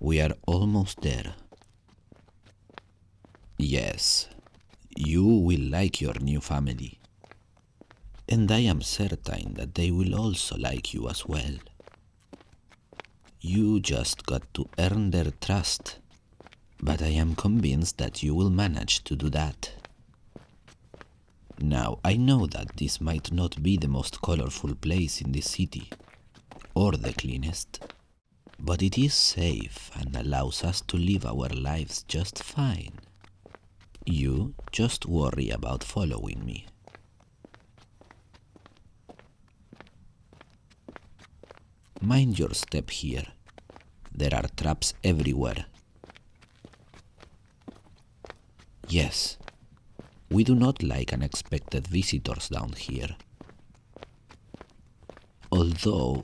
We are almost there. Yes, you will like your new family. And I am certain that they will also like you as well. You just got to earn their trust, but I am convinced that you will manage to do that. Now, I know that this might not be the most colorful place in the city, or the cleanest, but it is safe and allows us to live our lives just fine. You just worry about following me. Mind your step here. There are traps everywhere. Yes, we do not like unexpected visitors down here. Although,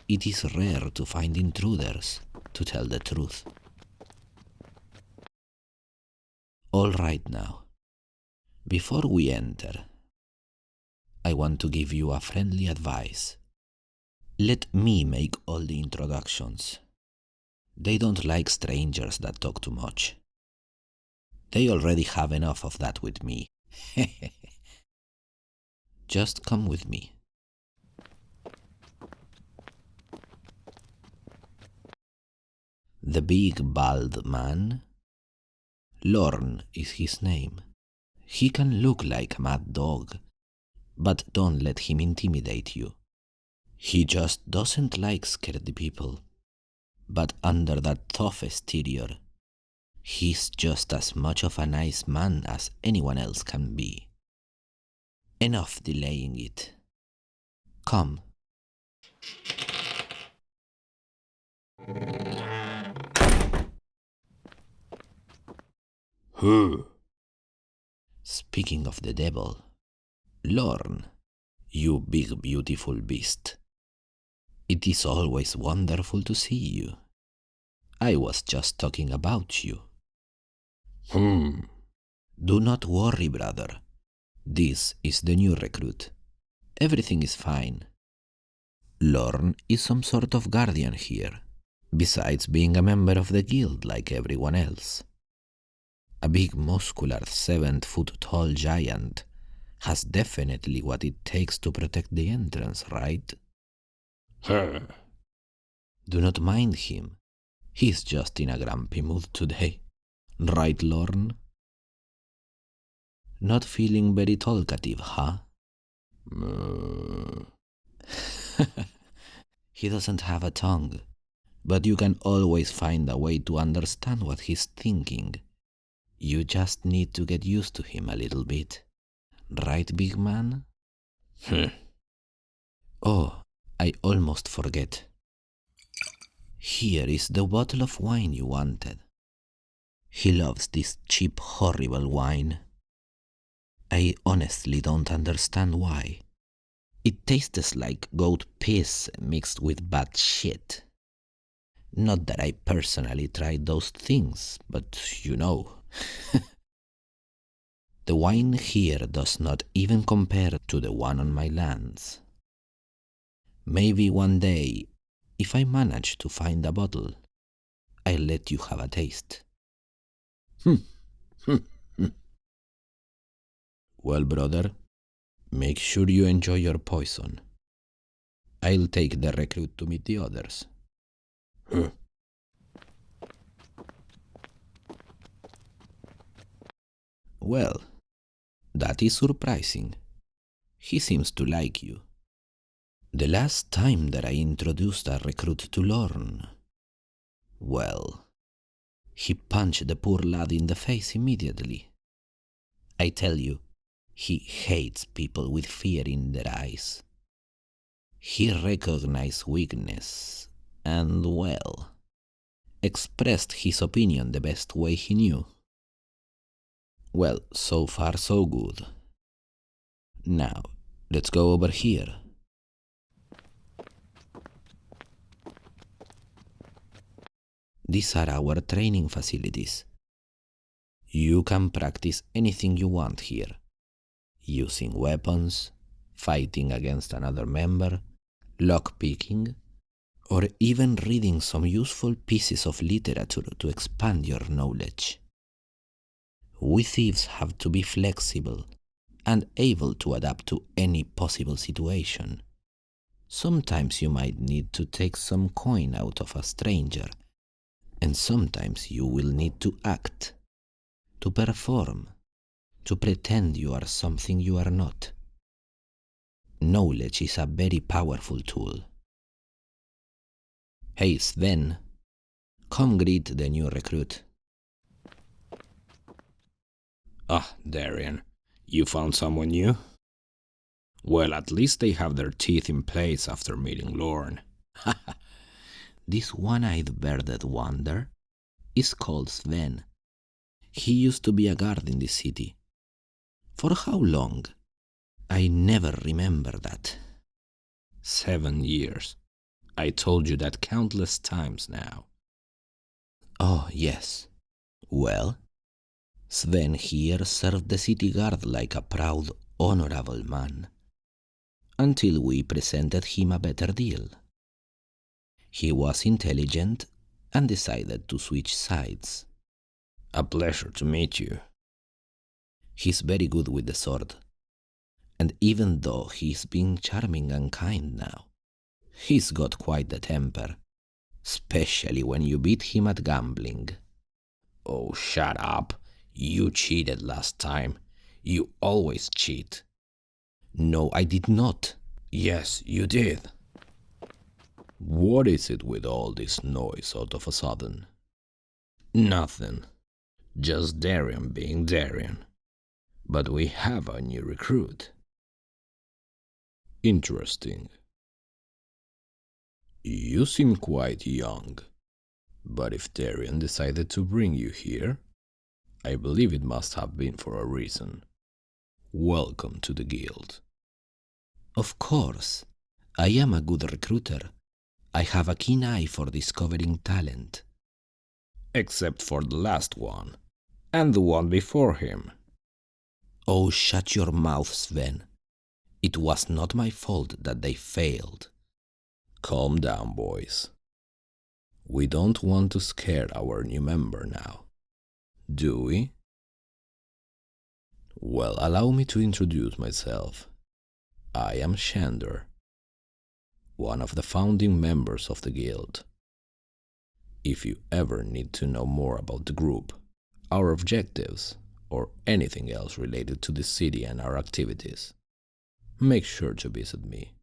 it is rare to find intruders, to tell the truth. All right now, before we enter, I want to give you a friendly advice. Let me make all the introductions. They don't like strangers that talk too much. They already have enough of that with me. Just come with me. The big bald man? Lorne is his name. He can look like a mad dog, but don't let him intimidate you. He just doesn't like scaredy people. But under that tough exterior, he's just as much of a nice man as anyone else can be. Enough delaying it. Come. Huh. Speaking of the devil, Lorne, you big beautiful beast. It is always wonderful to see you. I was just talking about you. Do not worry, brother. This is the new recruit. Everything is fine. Lorne is some sort of guardian here, besides being a member of the guild like everyone else. A big muscular 7-foot-tall giant has definitely what it takes to protect the entrance, right? Do not mind him. He's just in a grumpy mood today. Right, Lorne? Not feeling very talkative, huh? He doesn't have a tongue, but you can always find a way to understand what he's thinking. You just need to get used to him a little bit. Right, big man? Oh, I almost forget. Here is the bottle of wine you wanted. He loves this cheap, horrible wine. I honestly don't understand why. It tastes like goat piss mixed with bad shit. Not that I personally tried those things, but you know. The wine here does not even compare to the one on my lands. Maybe one day, if I manage to find a bottle, I'll let you have a taste. Well, brother, make sure you enjoy your poison. I'll take the recruit to meet the others. Well, that is surprising. He seems to like you. The last time that I introduced a recruit to Lorne, well, he punched the poor lad in the face immediately. I tell you, he hates people with fear in their eyes. He recognized weakness and, well, expressed his opinion the best way he knew. Well, so far so good. Now, let's go over here. These are our training facilities. You can practice anything you want here. Using weapons, fighting against another member, lockpicking, or even reading some useful pieces of literature to expand your knowledge. We thieves have to be flexible and able to adapt to any possible situation. Sometimes you might need to take some coin out of a stranger, and sometimes you will need to act, to perform, to pretend you are something you are not. Knowledge is a very powerful tool. Hey Sven, come greet the new recruit. Ah, Dareon, you found someone new? Well, at least they have their teeth in place after meeting Lorne. This one-eyed bearded wonder is called Sven. He used to be a guard in this city. For how long? I never remember that. 7 years. I told you that countless times now. Oh, yes. Well, Sven here served the city guard like a proud, honorable man, until we presented him a better deal. He was intelligent and decided to switch sides. A pleasure to meet you. He's very good with the sword, and even though he's being charming and kind now, he's got quite the temper, especially when you beat him at gambling. Oh, shut up. You cheated last time. You always cheat. No, I did not. Yes, you did. What is it with all this noise out of a sudden? Nothing. Just Dareon being Dareon. But we have a new recruit. Interesting. You seem quite young, but if Dareon decided to bring you here, I believe it must have been for a reason. Welcome to the guild. Of course, I am a good recruiter. I have a keen eye for discovering talent. Except for the last one, and the one before him. Oh, shut your mouth, Sven. It was not my fault that they failed. Calm down, boys. We don't want to scare our new member now, do we? Well, allow me to introduce myself. I am Shander, one of the founding members of the guild. If you ever need to know more about the group, our objectives, or anything else related to the city and our activities, make sure to visit me.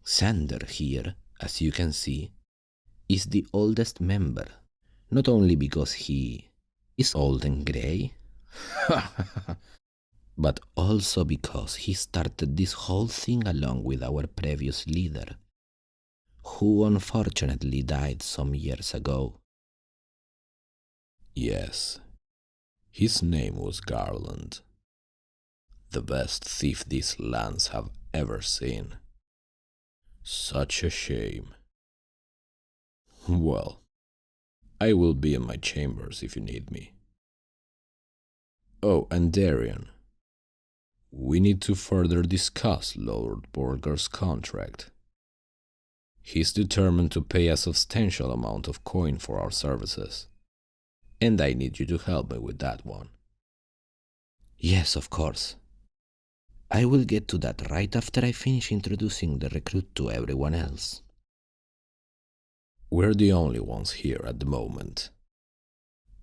Sander here, as you can see, is the oldest member, not only because he is old and grey, but also because he started this whole thing along with our previous leader, who unfortunately died some years ago. Yes, his name was Garland, the best thief these lands have ever seen. Such a shame. Well, I will be in my chambers if you need me. Oh, and Dareon, we need to further discuss Lord Borger's contract. He's determined to pay a substantial amount of coin for our services, and I need you to help me with that one. Yes, of course. I will get to that right after I finish introducing the recruit to everyone else. We're the only ones here at the moment.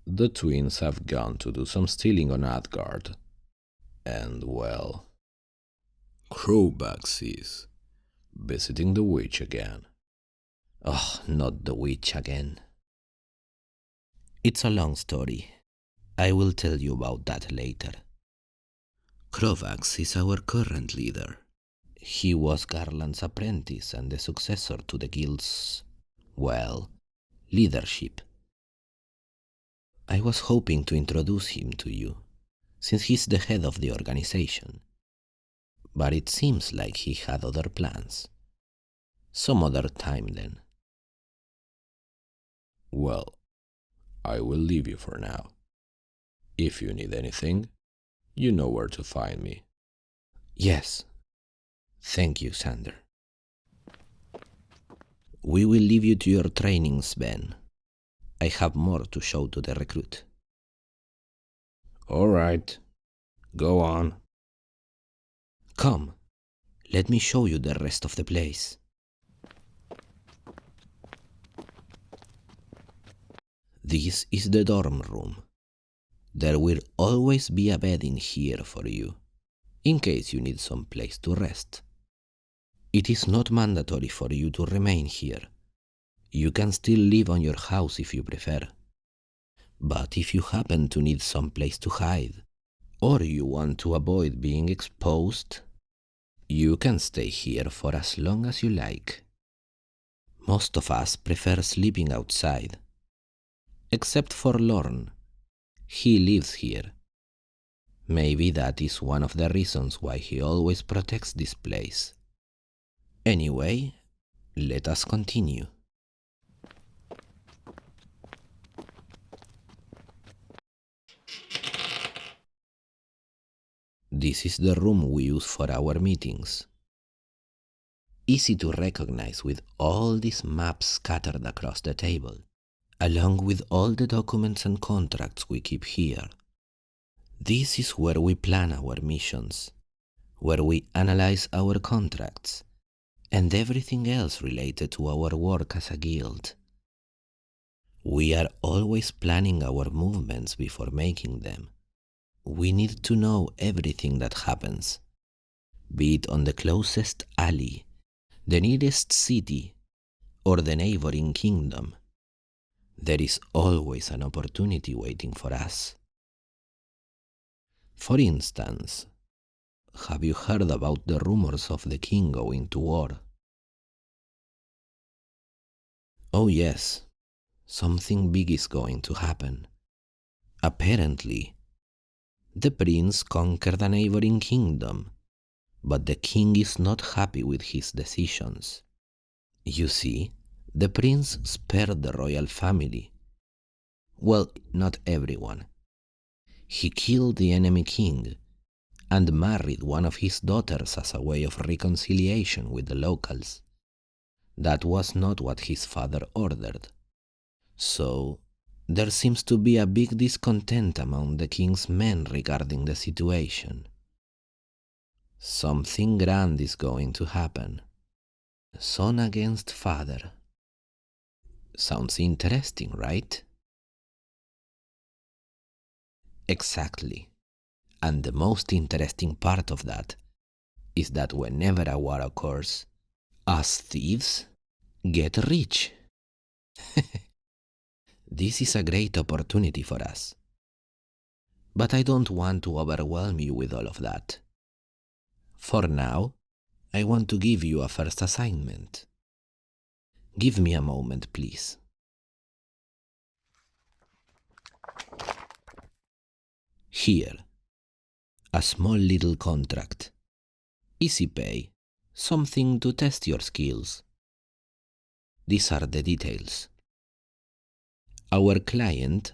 The twins have gone to do some stealing on Asgard, and well, Crowback is visiting the witch again. Oh, not the witch again. It's a long story. I will tell you about that later. Krovax is our current leader. He was Garland's apprentice and the successor to the guild's, well, leadership. I was hoping to introduce him to you, since he's the head of the organization. But it seems like he had other plans. Some other time then. Well, I will leave you for now. If you need anything, you know where to find me. Yes. Thank you, Sander. We will leave you to your training, Sven. I have more to show to the recruit. All right, go on. Come, let me show you the rest of the place. This is the dorm room. There will always be a bed in here for you, in case you need some place to rest. It is not mandatory for you to remain here. You can still live on your house if you prefer. But if you happen to need some place to hide, or you want to avoid being exposed, you can stay here for as long as you like. Most of us prefer sleeping outside. Except for Lorne. He lives here. Maybe that is one of the reasons why he always protects this place. Anyway, let us continue. This is the room we use for our meetings. Easy to recognize with all these maps scattered across the table, along with all the documents and contracts we keep here. This is where we plan our missions, where we analyze our contracts, and everything else related to our work as a guild. We are always planning our movements before making them. We need to know everything that happens, be it on the closest alley, the nearest city, or the neighboring kingdom. There is always an opportunity waiting for us. For instance, have you heard about the rumors of the king going to war? Oh yes, something big is going to happen. Apparently, the prince conquered a neighboring kingdom, but the king is not happy with his decisions. You see, the prince spared the royal family. Well, not everyone. He killed the enemy king and married one of his daughters as a way of reconciliation with the locals. That was not what his father ordered. So, there seems to be a big discontent among the king's men regarding the situation. Something grand is going to happen. Son against father. Sounds interesting, right? Exactly. And the most interesting part of that is that whenever a war occurs, us thieves get rich. This is a great opportunity for us. But I don't want to overwhelm you with all of that. For now, I want to give you a first assignment. Give me a moment, please. Here, a small little contract. Easy pay, something to test your skills. These are the details. Our client,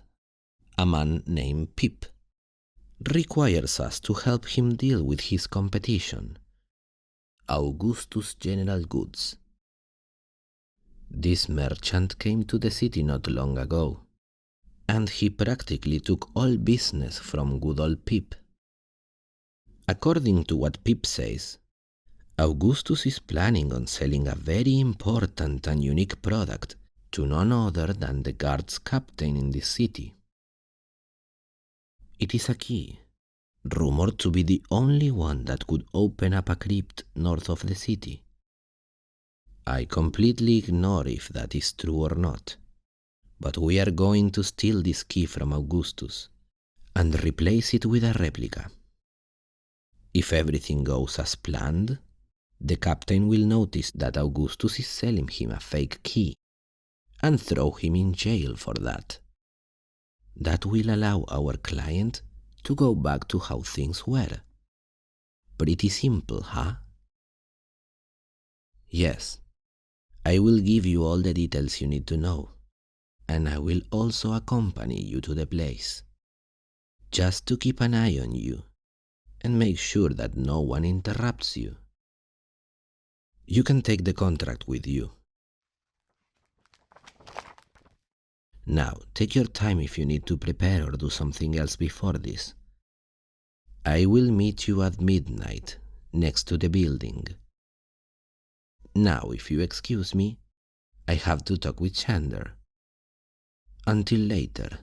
a man named Pip, requires us to help him deal with his competition, Augustus General Goods. This merchant came to the city not long ago, and he practically took all business from good old Pip. According to what Pip says, Augustus is planning on selling a very important and unique product to none other than the guards captain in this city. It is a key, rumored to be the only one that could open up a crypt north of the city. I completely ignore if that is true or not, but we are going to steal this key from Augustus and replace it with a replica. If everything goes as planned, the captain will notice that Augustus is selling him a fake key and throw him in jail for that. That will allow our client to go back to how things were. Pretty simple, huh? Yes, I will give you all the details you need to know, and I will also accompany you to the place, just to keep an eye on you and make sure that no one interrupts you. You can take the contract with you. Now, take your time if you need to prepare or do something else before this. I will meet you at midnight, next to the building. Now, if you excuse me, I have to talk with Chandler. Until later.